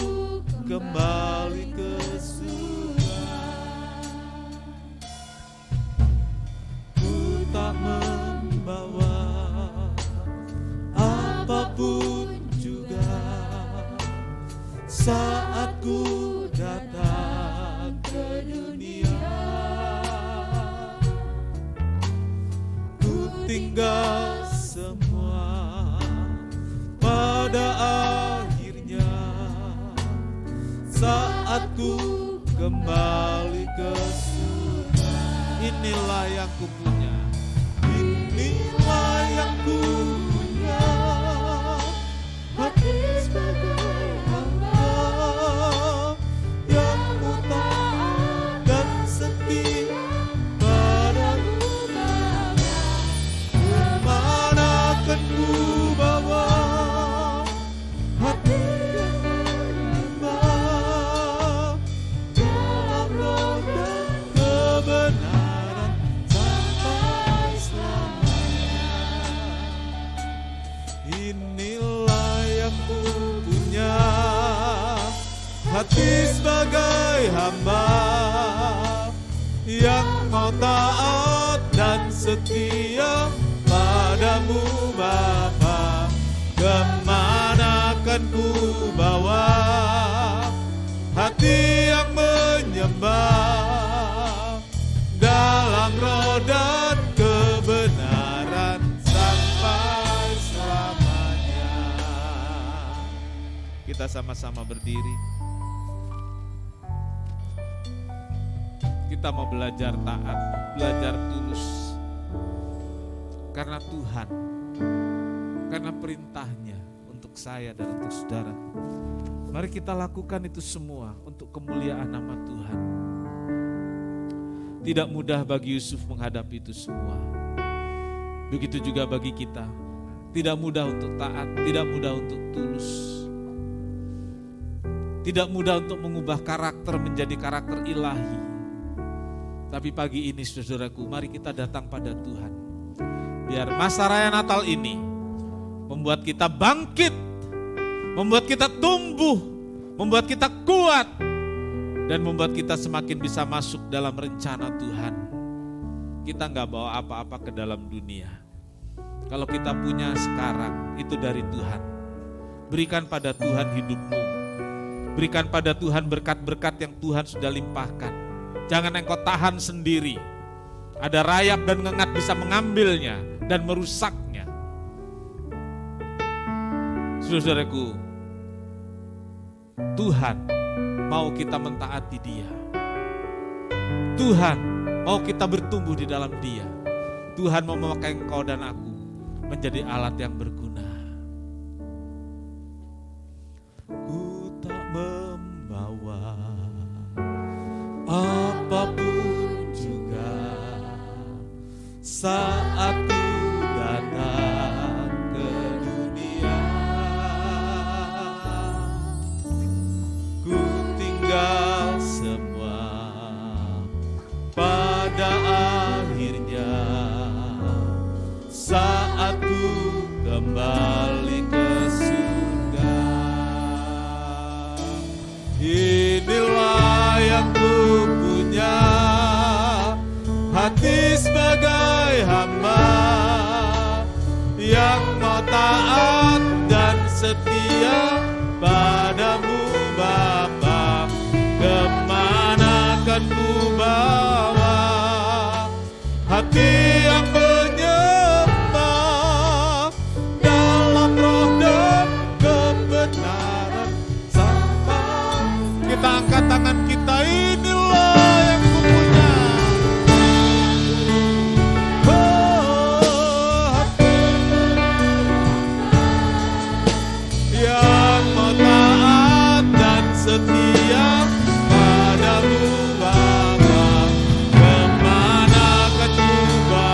kembali ke surga. Ku tak membawa apapun juga saat ku datang ke dunia. Ku tinggal semua pada akhirnya saat ku kembali ke surga. Inilah yang ku punya, Inilah yang ku punya, hati sebagai hamba yang taat dan setia padamu. Kemana akan ku bawa hati yang menyembah dalam roh dan kebenaran sampai selamanya. Inilah yang ku punya, hati sebagai hamba yang mau taat dan setia padamu Bapa. Kemana akan ku bawa hati yang menyembah dalam roh dan kebenaran sampai selamanya. kita sama-sama berdiri. Kita mau belajar taat, belajar tulus. Karena Tuhan, karena perintahnya untuk saya dan untuk saudara. Mari kita lakukan itu semua untuk kemuliaan nama Tuhan. Tidak mudah bagi Yusuf menghadapi itu semua. Begitu juga bagi kita. Tidak mudah untuk taat, tidak mudah untuk tulus. Tidak mudah untuk mengubah karakter menjadi karakter ilahi. Tapi pagi ini saudaraku, mari kita datang pada Tuhan. Biar masa raya Natal ini membuat kita bangkit, membuat kita tumbuh, membuat kita kuat, dan membuat kita semakin bisa masuk dalam rencana Tuhan. Kita gak bawa apa-apa ke dalam dunia. Kalau kita punya sekarang, itu dari Tuhan. Berikan pada Tuhan hidupmu. Berikan pada Tuhan berkat-berkat yang Tuhan sudah limpahkan. Jangan engkau tahan sendiri. Ada rayap dan ngengat bisa mengambilnya dan merusaknya. Saudaraku, Tuhan mau kita mentaati Dia. Tuhan mau kita bertumbuh di dalam Dia. Tuhan mau memakai engkau dan aku menjadi alat yang berguna. Ku tak membawa apapun juga saat ku datang ke dunia. Ku tinggal semua pada akhirnya saat ku kembali ke surga. Inilah yang ku punya, hati sebagai hamba yang mau taat dan setia padamu Bapa. Kemana akan ku bawa hati yang menyembah dalam roh dan kebenaran sampai. Kita angkat tangan kita, inilah yang ku punya. Hati yang mau taat dan setia padamu Bapa. Kemana akan ku bawa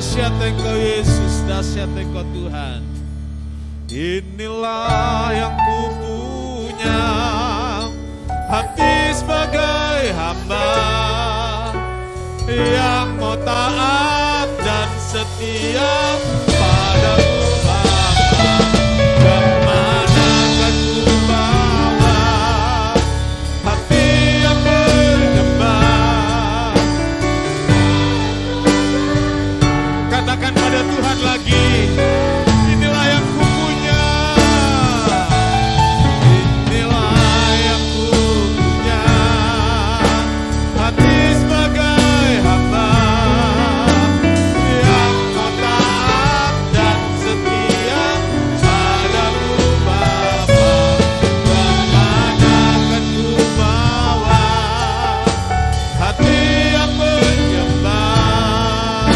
Dahsyat Engkau Yesus, dahsyat Engkau Tuhan. Inilah yang kupunya, hati sebagai hamba yang mau taat dan setia padamu Bapa. Kemana akan ku bawa hati yang bergembang? Katakan pada Tuhan lagi, inilah yang kupunya, inilah yang kupunya, hati sebagai hamba yang mau taat dan setia padamu Bapa. Kemana akan ku bawa hati yang bergembang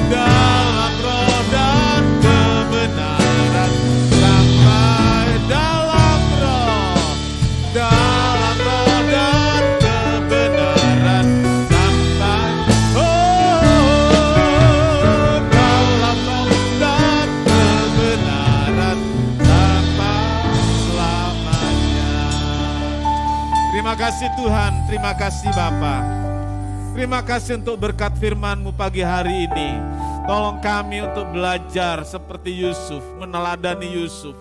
dalam roh dan kebenaran, sampai dalam roh dan kebenaran, sampai dalam roh dan kebenaran, sampai selamanya. Terima kasih Tuhan, terima kasih Bapa. Terima kasih untuk berkat firman-Mu pagi hari ini. Tolong kami untuk belajar seperti Yusuf, meneladani Yusuf.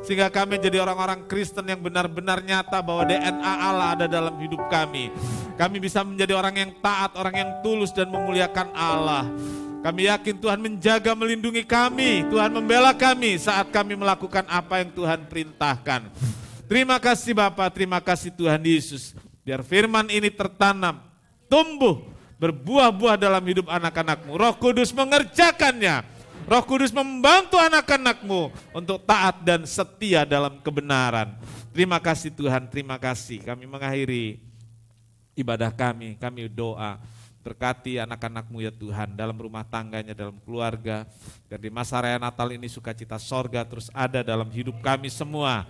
Sehingga kami jadi orang-orang Kristen yang benar-benar nyata bahwa DNA Allah ada dalam hidup kami. Kami bisa menjadi orang yang taat, orang yang tulus dan memuliakan Allah. Kami yakin Tuhan menjaga, melindungi kami. Tuhan membela kami saat kami melakukan apa yang Tuhan perintahkan. Terima kasih Bapa, terima kasih Tuhan Yesus. Biar firman ini tertanam, tumbuh, berbuah-buah dalam hidup anak-anak-Mu. Roh Kudus mengerjakannya. Roh Kudus membantu anak-anak-Mu untuk taat dan setia dalam kebenaran. Terima kasih Tuhan, terima kasih. Kami mengakhiri ibadah kami doa. Berkati anak-anak-Mu ya Tuhan, dalam rumah tangganya, dalam keluarga. Dan di masa raya Natal ini sukacita sorga terus ada dalam hidup kami semua.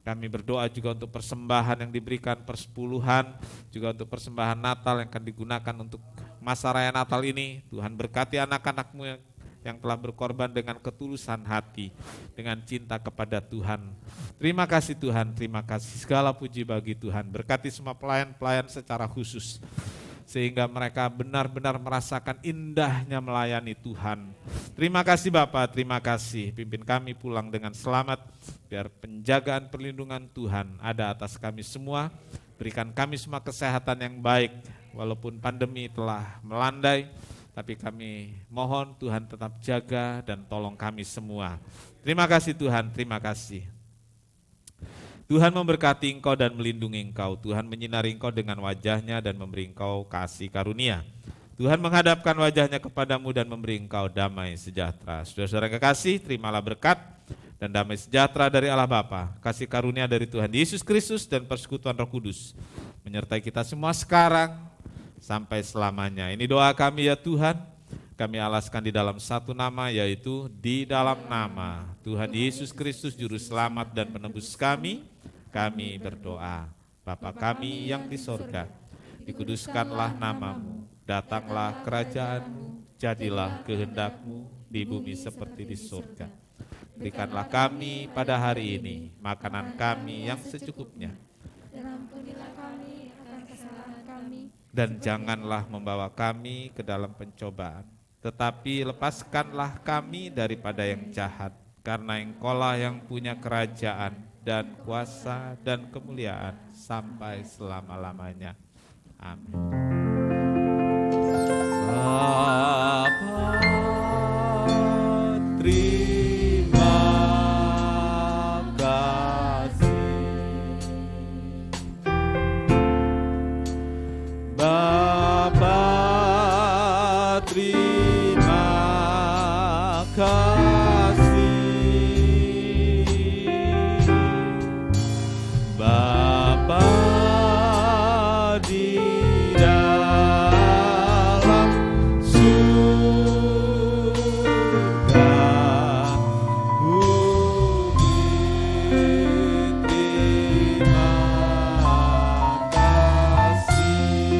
Kami berdoa juga untuk persembahan yang diberikan persepuluhan, juga untuk persembahan Natal yang akan digunakan untuk masa raya Natal ini. Tuhan berkati anak-anak-Mu yang telah berkorban dengan ketulusan hati, dengan cinta kepada Tuhan. Terima kasih Tuhan, terima kasih. Segala puji bagi Tuhan. Berkati semua pelayan-pelayan secara khusus, sehingga mereka benar-benar merasakan indahnya melayani Tuhan. Terima kasih Bapa, terima kasih. Pimpin kami pulang dengan selamat, biar penjagaan perlindungan Tuhan ada atas kami semua. Berikan kami semua kesehatan yang baik, walaupun pandemi telah melandai, tapi kami mohon Tuhan tetap jaga dan tolong kami semua. Terima kasih Tuhan, terima kasih. Tuhan memberkati engkau dan melindungi engkau. Tuhan menyinari engkau dengan wajahnya dan memberi engkau kasih karunia. Tuhan menghadapkan wajahnya kepadamu dan memberi engkau damai sejahtera. Saudara-saudara yang kekasih, terimalah berkat dan damai sejahtera dari Allah Bapa, kasih karunia dari Tuhan Yesus Kristus dan persekutuan Roh Kudus menyertai kita semua sekarang sampai selamanya. Ini doa kami ya Tuhan, kami alaskan di dalam satu nama, yaitu di dalam nama Tuhan Yesus Kristus Juru Selamat dan Penebus kami berdoa. Bapa kami yang di sorga, dikuduskanlah namamu, datanglah kerajaan-Mu, jadilah kehendak-Mu di bumi seperti di surga. Berikanlah kami pada hari ini makanan kami yang secukupnya. Dan ampunilah kami akan kesalahan kami. Dan janganlah membawa kami ke dalam pencobaan, tetapi lepaskanlah kami daripada yang jahat. Karena Engkaulah yang punya kerajaan dan kuasa dan kemuliaan sampai selama-lamanya. Amin. Bapa, terima kasih. Bapa, terima kasih. Bapa di dalam surga, budi terima kasih.